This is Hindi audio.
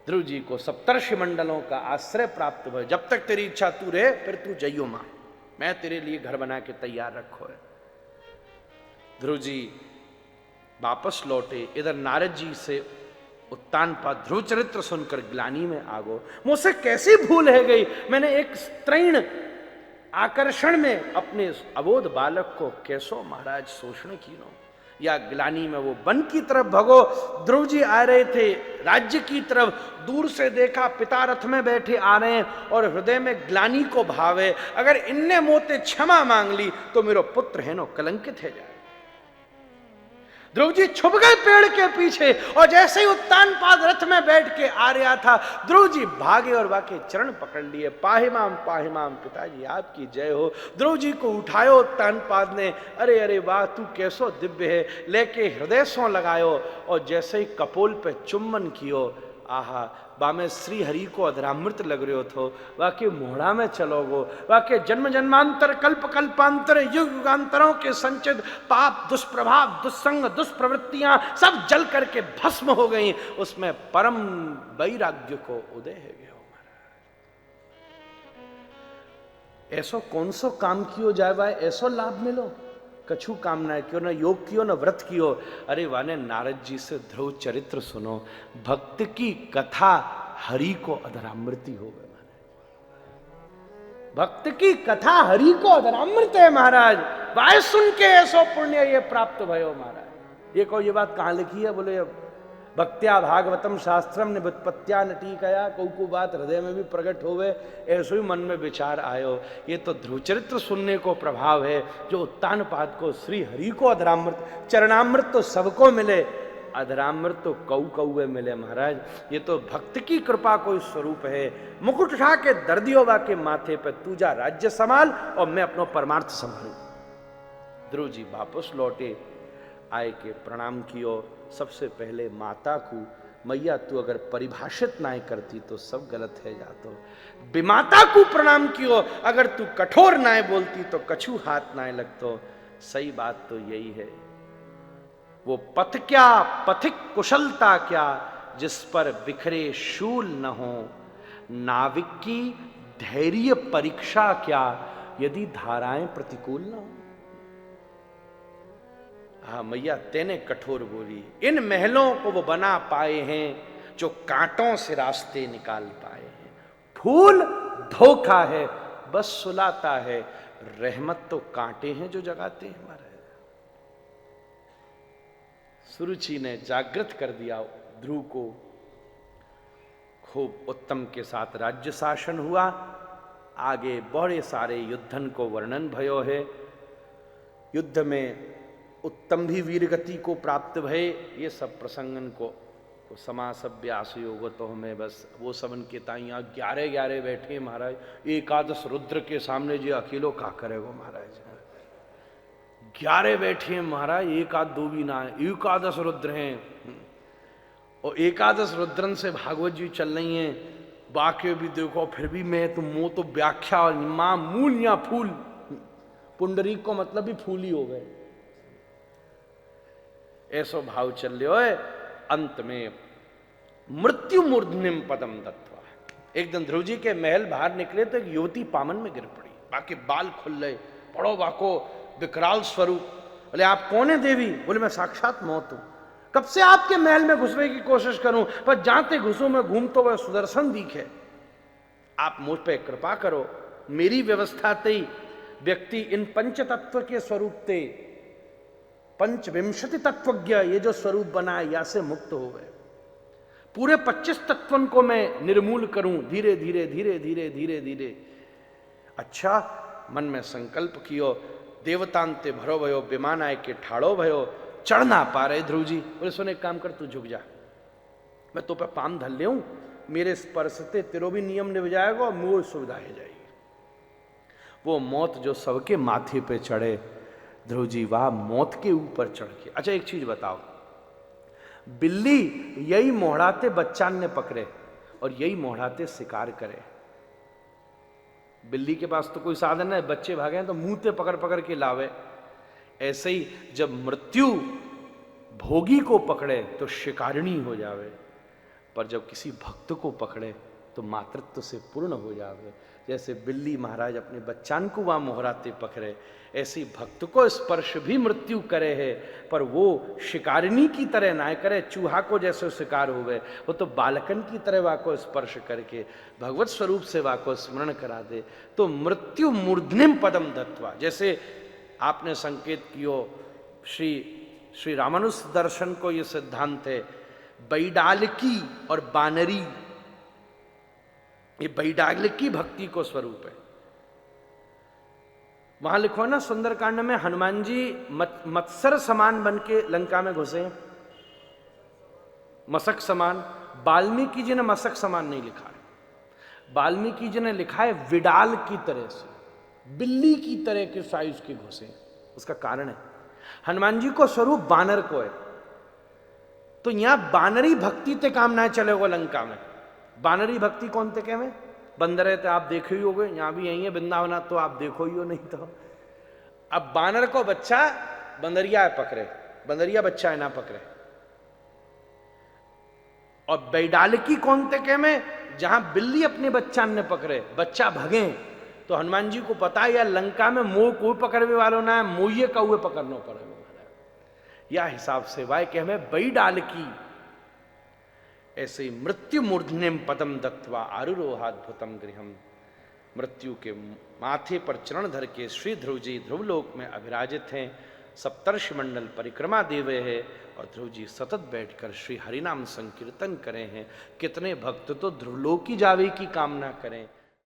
ध्रुव जी को सप्तर्षि मंडलों का आश्रय प्राप्त हुआ। जब तक तेरी इच्छा तू रहे, फिर तू जइयो मां, मैं तेरे लिए घर बना के तैयार रखो है। ध्रुव जी वापस लौटे। इधर नारद जी से उत्तानपाद ध्रुव चरित्र सुनकर ग्लानि में आ गो, मुझसे कैसी भूल है गई, मैंने एक स्त्रीण आकर्षण में अपने अबोध बालक को कैसो महाराज शोषण कीनो। या ग्लानि में वो वन की तरफ भगो। ध्रुव जी आ रहे थे राज्य की तरफ, दूर से देखा पिता रथ में बैठे आ रहे हैं और हृदय में ग्लानि को भावे, अगर इनने मोते क्षमा मांग ली तो मेरा पुत्र है नो कलंकित है जाए। ध्रुव जी छुप गए पेड़ के पीछे और जैसे ही उत्तानपाद रथ में बैठ के आ रहा था, ध्रुव जी भागे और वाके चरण पकड़ लिए। पाहिमाम पिताजी आपकी जय हो। ध्रुव जी को उठायो उत्तानपाद ने, अरे अरे वाह तू कैसो दिव्य है, लेके हृदय सो लगायो और जैसे ही कपोल पे चुम्बन कियो, आहा बामे श्री हरि को अधरामृत लग रहे हो थो, वाके मोहड़ा में चलोगो, वाके जन्म जन्मांतर कल्प कल्पांतर युग युगांतरों के संचित पाप दुष्प्रभाव दुस्संग दुष्प्रवृत्तियां सब जल करके भस्म हो गई, उसमें परम वैराग्य को उदय है गया। ऐसो कौन सो काम कियो जाए भाई, ऐसो लाभ मिलो, कछु कामना क्यों न योग कियो न व्रत कियो। अरे वाने नारद जी से ध्रुव चरित्र सुनो, भक्त की कथा हरि को अधरामृति हो गए। भक्त की कथा हरि को अधरामृत है महाराज, वाय सुन के ऐसो पुण्य ये प्राप्त भयो महाराज। ये कहो ये बात कहां लिखी है, बोले भक्त्या भागवतम शास्त्रम निवत्पत्त्या नटीकया, कौ बात हृदय में भी प्रकट होवे, ऐसो ही मन में विचार आयो। ये तो ध्रुव चरित्र सुनने को प्रभाव है, जो उत्तानपाद को श्री हरि को अधरामृत, चरणामृत तो सबको मिले, अधरामृत तो कौवे मिले महाराज। ये तो भक्त की कृपा कोई स्वरूप है। मुकुट उठा के दर्दियों के माथे पे, तू जा राज्य संभाल और मैं अपना परमार्थ संभालू। ध्रुव जी वापस लौटे, आए के प्रणाम कियो। सबसे पहले माता को, मैया तू अगर परिभाषित ना करती तो सब गलत है जातो। विमाता को प्रणाम कियो, अगर तू कठोर ना बोलती तो कछु हाथ ना लगतो। सही बात तो यही है। वो पथ क्या पथिक कुशलता क्या, जिस पर बिखरे शूल न हो, नाविक की धैर्य परीक्षा क्या, यदि धाराएं प्रतिकूल न हो। हाँ मैया तेने कठोर बोली, इन महलों को वो बना पाए हैं जो कांटों से रास्ते निकाल पाए हैं। फूल धोखा है बस सुलाता है, रहमत तो कांटे हैं जो जगाते हैं हमारे। सुरुचि ने जागृत कर दिया ध्रुव को, खूब उत्तम के साथ राज्य शासन हुआ। आगे बड़े सारे युद्धन को वर्णन भयो है। युद्ध में उत्तम भी वीरगति को प्राप्त भये। ये सब प्रसंगन को तो समासभ्यास योग तो हमें बस वो सबन के ताइया 11 बैठे महाराज। एकादश रुद्र के सामने जो अकेलो का करेगो महाराज। 11 बैठे महाराज, एक आध दो भी ना है, एकादश रुद्र हैं। और एकादश रुद्रन से भागवत जी चल रही हैं। बाकी भी देखो फिर भी मैं तो मुंह तो व्याख्या और मां मूल या फूल, पुंडरीक को मतलब भी फूल ही हो गए, ऐसो भाव चल रहे हो। अंत में मृत्यु मूर्धनिम पदम दत्वा, एक दिन ध्रुव जी के महल बाहर निकले तो एक युवती पामन में गिर पड़ी, बाकी बाल खुल रहे, पड़ो बाको विकराल स्वरूप। बोले आप कौन है देवी? बोले मैं साक्षात मौत हूं, कब से आपके महल में घुसने की कोशिश करूं, पर जाते घुसू में घूमतो वह सुदर्शन दिखे। आप मुझ पे कृपा करो, मेरी व्यवस्था ते व्यक्ति इन पंच तत्व के स्वरूप ते, पंचविंशति तत्वज्ञ ये जो स्वरूप बना है या से मुक्त हो गए। पूरे 25 तत्वन को मैं निर्मूल करूं धीरे धीरे धीरे धीरे धीरे धीरे। अच्छा मन में संकल्प कियो, देवतांते भरो भयो, विमान आए के ठाड़ो भयो, चढ़ ना पा रहे ध्रुव जी। बोले सुन एक काम कर, तू झुक जा, मैं तो पे पाम धल ले हूं, मेरे स्पर्श से तेरो भी नियम निभ जाएगा और मोह सुविधा है जाएगी। वो मौत जो सबके माथे पे चढ़े, ध्रुव जी वाह मौत के ऊपर चढ़ के। अच्छा एक चीज बताओ, बिल्ली यही मोहड़ाते बच्चान ने पकड़े और यही मोहड़ाते शिकार करे। बिल्ली के पास तो कोई साधन है, बच्चे भागे तो मुंह पे पकड़ पकड़ के लावे। ऐसे ही जब मृत्यु भोगी को पकड़े तो शिकारिणी हो जावे। पर जब किसी भक्त को पकड़े तो मातृत्व से पूर्ण हो जावे। जैसे बिल्ली महाराज अपने बच्चान को वहाँ मोहराते पकड़े, ऐसे भक्त को स्पर्श भी मृत्यु करे है, पर वो शिकारिणी की तरह ना करे, चूहा को जैसे शिकार हो गए, वो तो बालकन की तरह वा को स्पर्श करके भगवत स्वरूप से वा को स्मरण करा दे। तो मृत्यु मूर्धनिम पदम दत्वा, जैसे आपने संकेत कियो श्री रामानुज दर्शन को ये सिद्धांत है, बैडालकी और बानरी, ये बैडालकी भक्ति को स्वरूप है। वहां लिखो ना सुंदरकांड में, हनुमान जी मत्सर समान बन के लंका में घुसे, मशक समान। वाल्मीकि जी ने मशक समान नहीं लिखा है, वाल्मीकि जी ने लिखा है विडाल की तरह से, बिल्ली की तरह के साइज के घुसे। उसका कारण है हनुमान जी को स्वरूप बानर को है, तो यहां बानरी भक्ति ते काम ना चलेगा लंका में। बानरी भक्ति कौन थे कहवे? बंदर है तो आप देखे ही होगे, यहां भी यही है वृंदावना, तो आप देखो ही हो, नहीं तो। अब बानर को बच्चा बंदरिया है पकड़े, बंदरिया बच्चा है ना पकड़े। और बैडालकी कौन थे कहवे? जहां बिल्ली अपने बच्चा ने पकड़े, बच्चा भगे, तो हनुमान जी को पता है यार लंका में मोह कोई पकड़ने वालों ना है, मोये कौए पकड़ना पड़ेगा। या हिसाब से वाय कहवे बैडालकी। ऐसे ही मृत्यु मूर्धनिम पदम दत्वा आरुरोहाद्भुतम गृहम, मृत्यु के माथे पर चरण धर के श्री ध्रुव जी ध्रुवलोक में अभिराजित हैं, सप्तर्षि मंडल परिक्रमा देवे है, और ध्रुव जी सतत बैठकर श्री हरिनाम संकीर्तन करे हैं। कितने भक्त तो ध्रुवलोक की जावे की कामना करें।